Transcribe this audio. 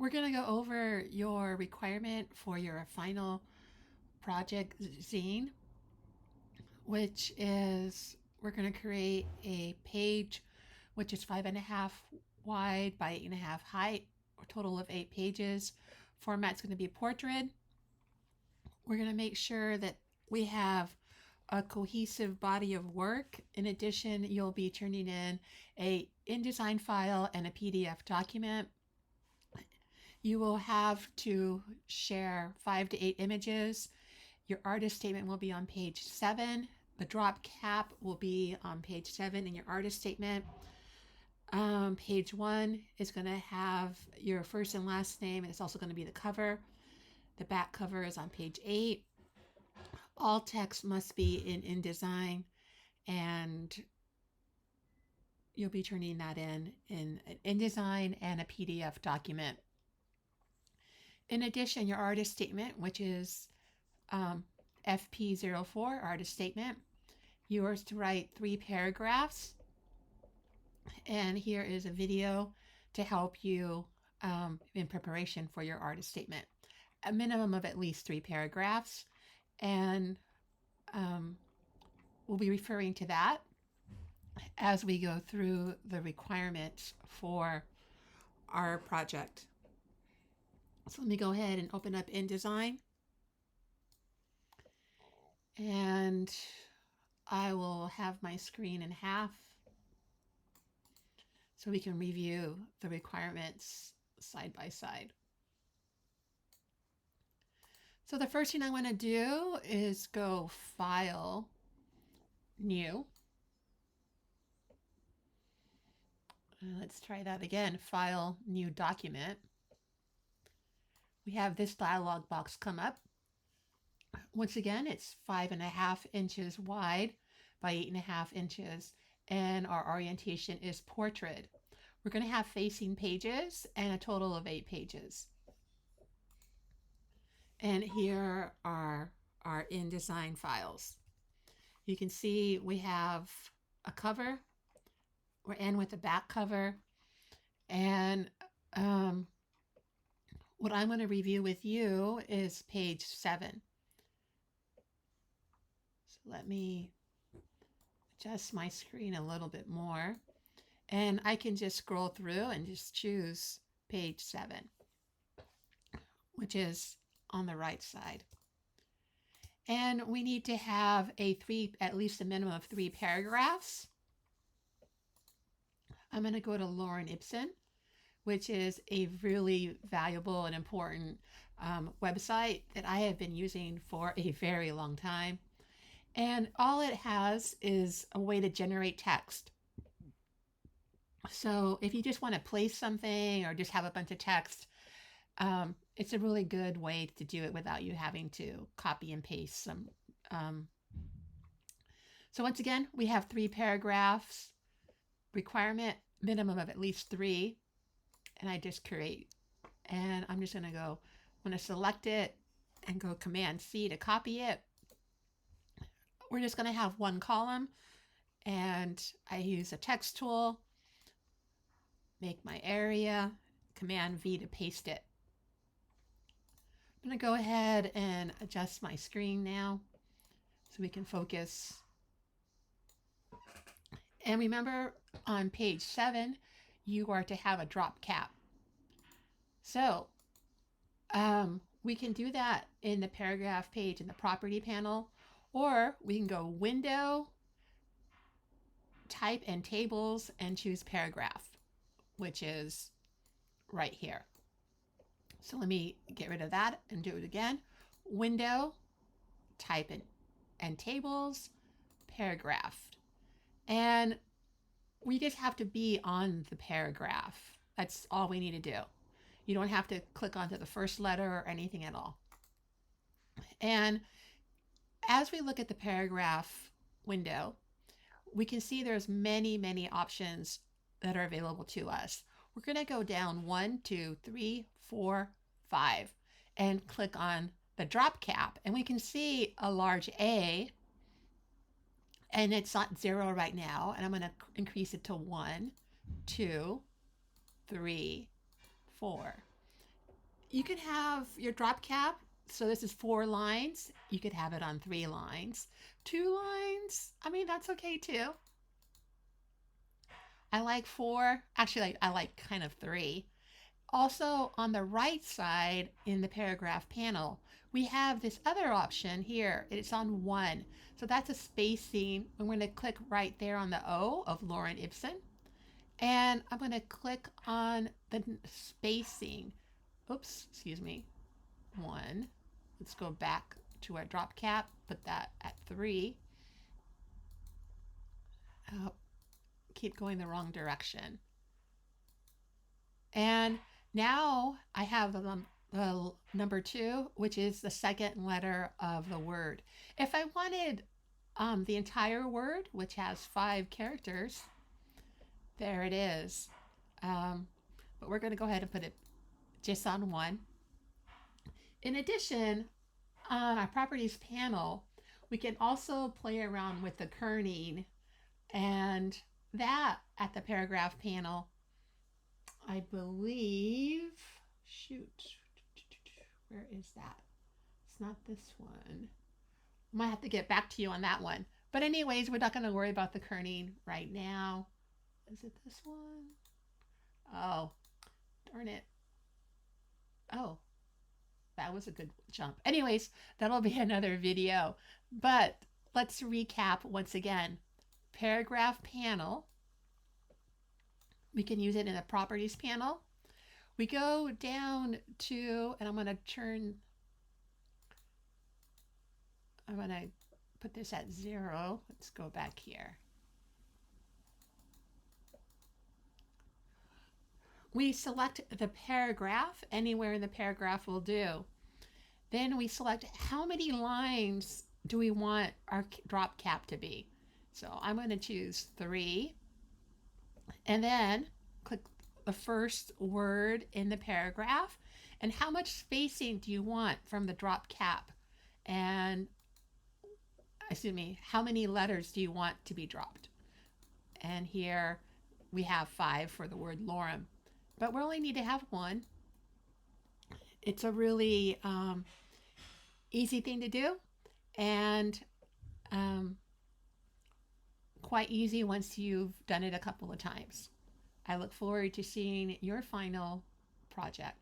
We're going to go over your requirement for your final project zine, which is we're going to create a page which is 5.5 wide by 8.5 height, a total of 8 pages. Format's going to be portrait. We're going to make sure that we have a cohesive body of work. In addition, you'll be turning in a InDesign file and a PDF document. You will have to share 5 to 8 images. Your artist statement will be on page 7. The drop cap will be on page 7 in your artist statement. Page 1 is going to have your first and last name, and it's also going to be the cover. The back cover is on page 8. All text must be in InDesign, and you'll be turning that in an InDesign and a PDF document. In addition, your artist statement, which is FP04 artist statement, yours to write 3 paragraphs. And here is a video to help you in preparation for your artist statement. A minimum of at least 3 paragraphs. And we'll be referring to that as we go through the requirements for our project. So let me go ahead and open up InDesign. And I will have my screen in half so we can review the requirements side by side. So the first thing I want to do is go File, New. Let's try that again. File, New Document. We have this dialog box come up. Once again, it's 5.5 inches wide by 8.5 inches, and our orientation is portrait. We're going to have facing pages and a total of 8 pages. And here are our InDesign files. You can see we have a cover. We're in with the back cover. And what I'm going to review with you is page 7. So let me adjust my screen a little bit more. And I can just scroll through and just choose page 7, which is on the right side. And we need to have at least a minimum of 3 paragraphs. I'm going to go to Lauren Ibsen, which is a really valuable and important website that I have been using for a very long time. And all it has is a way to generate text. So if you just want to place something or just have a bunch of text, it's a really good way to do it without you having to copy and paste some. So once again, we have 3 paragraphs. Requirement, minimum of at least 3. And I just create. And I'm just going to go, I'm going to select it and go Command C to copy it. We're just going to have 1 column. And I use a text tool. Make my area, Command V to paste it. I'm going to go ahead and adjust my screen now so we can focus. And remember, on page 7, you are to have a drop cap. So we can do that in the paragraph page in the property panel, or we can go Window, Type and Tables, and choose Paragraph, which is right here. So let me get rid of that and do it again. Window, Type and Tables, Paragraph. And we just have to be on the paragraph. That's all we need to do. You don't have to click onto the first letter or anything at all. And as we look at the paragraph window, we can see there's many, many options that are available to us. We're going to go down 1, 2, 3, 4, 5 and click on the drop cap, and we can see a large A, and it's not 0 right now, and I'm going to increase it to 1, 2, 3, 4. You can have your drop cap. So this is 4 lines. You could have it on 3 lines. 2 lines, I mean, that's okay too. I like 4. Actually, I like kind of 3. Also, on the right side in the paragraph panel, we have this other option here. It's on 1. So that's a spacing. I'm going to click right there on the O of Lauren Ibsen. And I'm going to click on the spacing. Oops, excuse me. 1. Let's go back to our drop cap. Put that at 3. Oh, keep going the wrong direction. And now I have the number 2, which is the second letter of the word. If I wanted the entire word, which has 5 characters, there it is. But we're going to go ahead and put it just on 1. In addition, on our properties panel, we can also play around with the kerning, and that at the paragraph panel, I believe, shoot, where is that? It's not this one. I might have to get back to you on that one. But anyways, we're not going to worry about the kerning right now. Is it this one? Oh, darn it. Oh, that was a good jump. Anyways, that'll be another video. But let's recap once again. Paragraph panel. We can use it in the properties panel. We go down to, and I'm going to put this at 0. Let's go back here. We select the paragraph. Anywhere in the paragraph will do. Then we select how many lines do we want our drop cap to be. So I'm going to choose 3. And then click the first word in the paragraph. And how much spacing do you want from the drop cap? And excuse me, how many letters do you want to be dropped? And here we have 5 for the word lorem, but we only need to have 1. It's a really easy thing to do, and quite easy once you've done it a couple of times. I look forward to seeing your final project.